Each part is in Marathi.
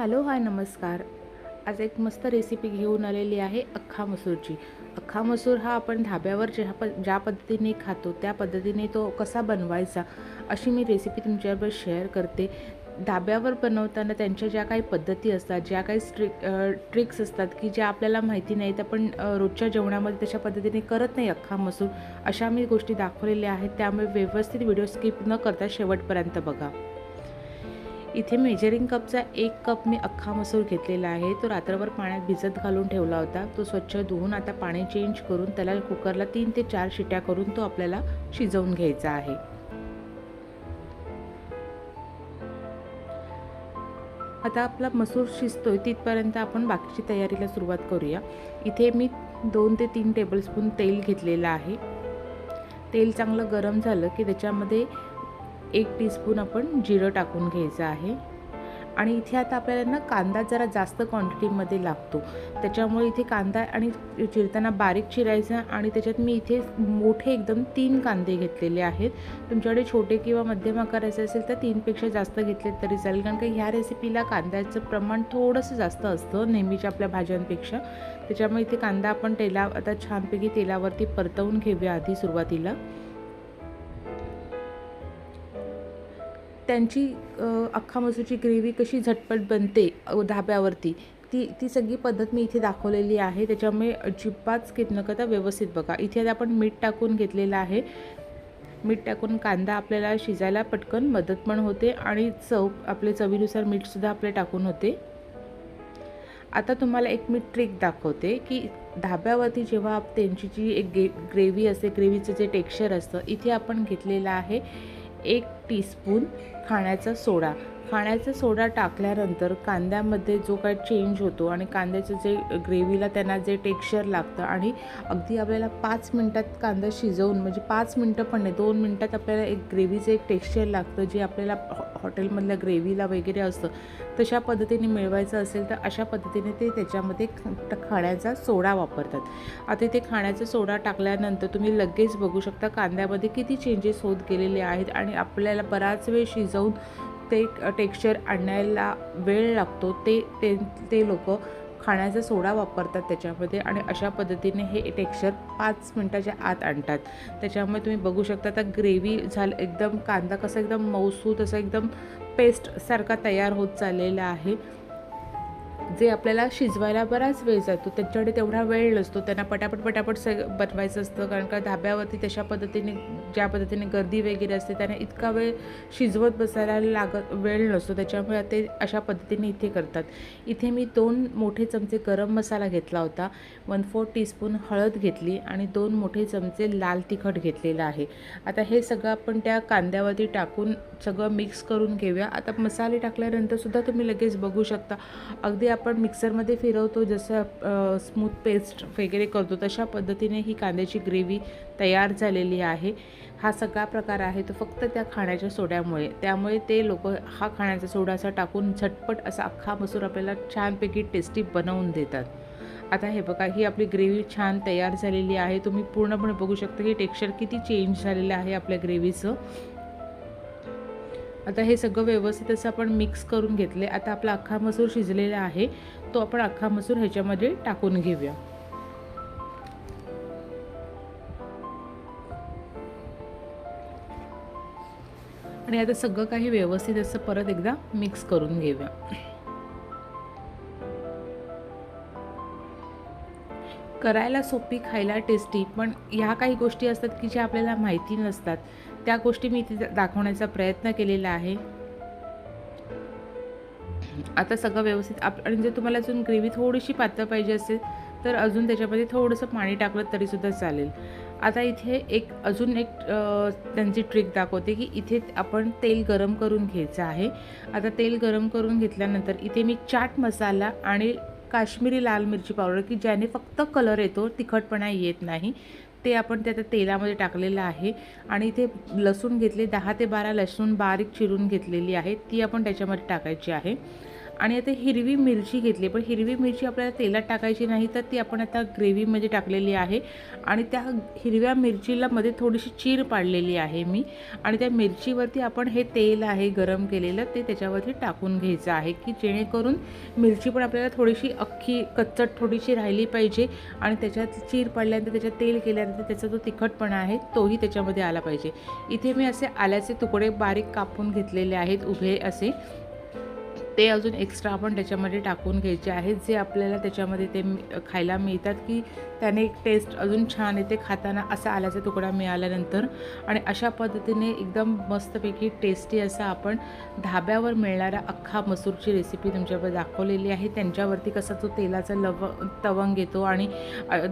हॅलो हाय नमस्कार. आज एक मस्त रेसिपी घेऊन आलेली आहे अख्खा मसूरची. अख्खा मसूर हा आपण धाब्यावर ज्या पद्धतीने खातो त्या पद्धतीने तो कसा बनवायचा अशी मी रेसिपी तुमच्याबरोबर शेअर करते. धाब्यावर बनवताना त्यांच्या ज्या काही पद्धती असतात, ज्या काही ट्रिक्स असतात की ज्या आपल्याला माहिती नाहीत, आपण रोजच्या जेवणामध्ये तशा पद्धतीने करत नाही अख्खा मसूर, अशा मी गोष्टी दाखवलेल्या आहेत. त्यामुळे व्यवस्थित व्हिडिओ स्किप न करता शेवटपर्यंत बघा. इथे मेजरिंग कपचा 1 कप मी अख्खा मसूर घेतलेला आहे. तो रात्रभर पाण्यात भिजत घालून ठेवला होता. तो स्वच्छ धुवून आता पाणी चेंज करून त्याला कुकरला 3 ते 4 शिट्या करून तो आपल्याला शिजवून घ्यायचा आहे. आता आपला मसूर शिजतोय तिथपर्यंत आपण बाकीची तयारीला सुरुवात करूया. इथे मी 2 ते 3 टेबलस्पून तेल घेतलेलं आहे. तेल चांगलं गरम झालं की त्याच्यामध्ये 1 टीस्पून आपण जिरं टाकून घ्यायचं आहे. आणि इथे आता आपल्याला ना कांदा जरा जास्त क्वांटिटीमध्ये लागतो, त्याच्यामुळे इथे कांदा आणि चिरताना बारीक चिरायचा. आणि त्याच्यात मी इथे मोठे एकदम 3 कांदे घेतलेले आहेत. तुमच्याकडे छोटे किंवा मध्यम आकाराचे असेल तर 3पेक्षा जास्त घेतले तरी चालेल, कारण की ह्या रेसिपीला कांद्याचं प्रमाण थोडंसं जास्त असतं नेहमीच्या आपल्या भाज्यांपेक्षा. त्याच्यामुळे इथे कांदा आपण आता छानपैकी तेलावरती परतवून घेऊया आधी सुरुवातीला. त्यांची अख्खा मसूरची ग्रेव्ही कशी झटपट बनते धाब्यावरती, ती सगळी पद्धत मी इथे दाखवलेली आहे. त्याच्यामुळे अजिबात स्किप न करता व्यवस्थित बघा. इथे आपण मीठ टाकून घेतलेलं आहे. मीठ टाकून कांदा आपल्याला शिजायला पटकन मदत पण होते आणि आपले चवीनुसार मीठसुद्धा आपले टाकून होते. आता तुम्हाला एक मी ट्रिक दाखवते की धाब्यावरती जेव्हा त्यांची जी एक ग्रेव्ही असते, ग्रेव्हीचं जे टेक्स्चर असतं, इथे आपण घेतलेलं आहे 1 टीस्पून खाण्याचा सोडा. खाण्याचा सोडा टाकल्यानंतर कांद्यामध्ये जो काही चेंज होतो आणि कांद्याचं जे ग्रेव्हीला त्यांना जे टेक्स्चर लागतं, आणि अगदी आपल्याला 5 मिनटात कांदा शिजवून, म्हणजे 5 मिनटं पण नाही, 2 मिनटात आपल्याला एक ग्रेव्हीचं एक टेक्स्चर लागतं जे आपल्याला हॉटेलमधल्या ग्रेव्हीला वगैरे असतं, तशा पद्धतीने मिळवायचं असेल तर अशा पद्धतीने ते त्याच्यामध्ये खाण्याचा सोडा वापरतात. आता इथे खाण्याचा सोडा टाकल्यानंतर तुम्ही लगेच बघू शकता कांद्यामध्ये किती चेंजेस होत गेलेले आहेत. आणि आपल्याला बराच वेळ शिजवून ते टेक्स्चर आणायला वेळ लागतो, ते लोक खाण्याचा सोडा वापरतात त्याच्यामध्ये, आणि अशा पद्धतीने हे टेक्स्चर 5 मिनटाच्या आत आणतात. त्याच्यामुळे तुम्ही बघू शकता आता ग्रेव्ही एकदम कांदा कसा एकदम मऊसूत असा एकदम पेस्टसारखा तयार होत चाललेला आहे. जे आपल्याला शिजवायला बराच वेळ जातो, त्यांच्याकडे तेवढा वेळ नसतो, त्यांना पटापट बनवायचं असतं, कारण का धाब्यावरती तशा पद्धतीने ज्या पद्धतीने गर्दी वगैरे असते त्यांना इतका वेळ शिजवत बसायला वेळ नसतो. त्याच्यामुळे ते अशा पद्धतीने इथे करतात. इथे मी 2 मोठे चमचे गरम मसाला घेतला होता, 1/4 टीस्पून हळद घेतली आणि 2 मोठे चमचे लाल तिखट घेतलेलं आहे. आता हे सगळं आपण त्या कांद्यावरती टाकून सगळं मिक्स करून घेऊया. आता मसाले टाकल्यानंतर सुद्धा तुम्ही लगेच बघू शकता अगदी आपण मिक्सरमध्ये फिरवतो जसं स्मूथ पेस्ट वगैरे करतो, तशा पद्धतीने ही कांद्याची ग्रेव्ही तयार झालेली आहे. हा सगळा प्रकार आहे तो फक्त त्या खाण्याच्या सोड्यामुळे. त्यामुळे ते लोक हा खाण्याचा सोडा असा टाकून झटपट असा अख्खा मसूर आपल्याला छानपैकी टेस्टी बनवून देतात. आता हे बघा, ही आपली ग्रेव्ही छान तयार झालेली आहे. तुम्ही पूर्णपणे बघू शकता की टेक्स्चर किती चेंज झालेलं आहे आपल्या ग्रेव्हीचं. आता हे सगळं व्यवस्थित असं आपण मिक्स करून घेतले. आता आपला अख्खा मसूर शिजलेला आहे, तो आपण अख्खा मसूर ह्याच्यामध्ये टाकून घेऊया. आणि आता सगळं काही व्यवस्थित असं परत एकदा मिक्स करून घेऊया. करायला सोपी, खायला टेस्टी, पण ह्या काही गोष्टी असतात की ज्या आपल्याला माहिती नसतात, त्या गोष्टी मी इथे दाखवण्याचा प्रयत्न केलेला आहे. आता सगळं व्यवस्थित आणि जर तुम्हाला अजून ग्रेव्ही थोडीशी पातळ पाहिजे असेल तर अजून त्याच्यामध्ये थोडंसं पाणी टाकलं तरीसुद्धा चालेल. आता इथे अजून एक त्यांची ट्रिक दाखवते की इथे आपण तेल गरम करून घ्यायचं आहे. आता तेल गरम करून घेतल्यानंतर इथे मी चाट मसाला आणि काश्मीरी लाल मिरची पावडर, की ज्याने फक्त कलर येतो, तिखटपणा येत नाही, ते आपण त्या तेलामध्ये टाकलेलं आहे. आणि इथे लसूण घेतले, 10 ते 12 लसूण बारीक चिरून घेतलेली आहे, ती आपण त्याच्यामध्ये टाकायची आहे. आणि आता हिरवी मिरची घेतली, पण हिरवी मिरची आपल्याला तेलात टाकायची नाही, तर ती आपण आता ग्रेव्हीमध्ये टाकलेली आहे आणि त्या हिरव्या मिरचीला मध्ये थोडीशी चीर पाडलेली आहे मी आणि त्या मिरचीवरती आपण हे तेल आहे गरम केलेलं ते त्याच्यावरती टाकून घ्यायचं आहे की जेणेकरून मिरची पण आपल्याला थोडीशी अख्खी कच्चट थोडीशी राहिली पाहिजे आणि त्याच्यात चीर पाडल्यानंतर त्याच्यात तेल केल्यानंतर त्याचा जो तिखटपणा आहे तोही त्याच्यामध्ये आला पाहिजे। इथे मी असे आल्याचे तुकडे बारीक कापून घेतलेले आहेत उभे असे, ते अजून एक्स्ट्रा आपण त्याच्यामध्ये टाकून घ्यायचे आहेत जे आपल्याला त्याच्यामध्ये ते खायला मिळतात की त्याने एक टेस्ट अजून छान येते खाताना असा आल्याचा तुकडा मिळाल्यानंतर। आणि अशा पद्धतीने एकदम मस्तपैकी टेस्टी असा आपण धाब्यावर मिळणारा अख्खा मसूरची रेसिपी तुमच्याकडे दाखवलेली आहे। त्यांच्यावरती कसा तो तेलाचा तवंग येतो आणि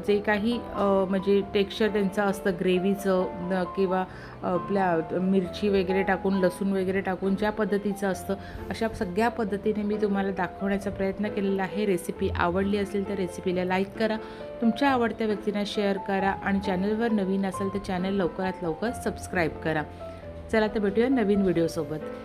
जे काही म्हणजे टेक्स्चर त्यांचं असतं ग्रेव्हीचं किंवा आपल्या मिरची वगैरे टाकून लसूण वगैरे टाकून ज्या पद्धतीचं असतं अशा सगळ्या पद्धतीने मी तुम्हाला दाखवण्याचा प्रयत्न केलेला आहे। रेसिपी आवडली असेल तर रेसिपीला लाईक करा, तुमच्या आवडत्या व्यक्तींना शेअर करा आणि चॅनलवर नवीन असेल तर चॅनल लवकरात लवकर सबस्क्राईब करा। चला तर भेटूया नवीन व्हिडिओसोबत।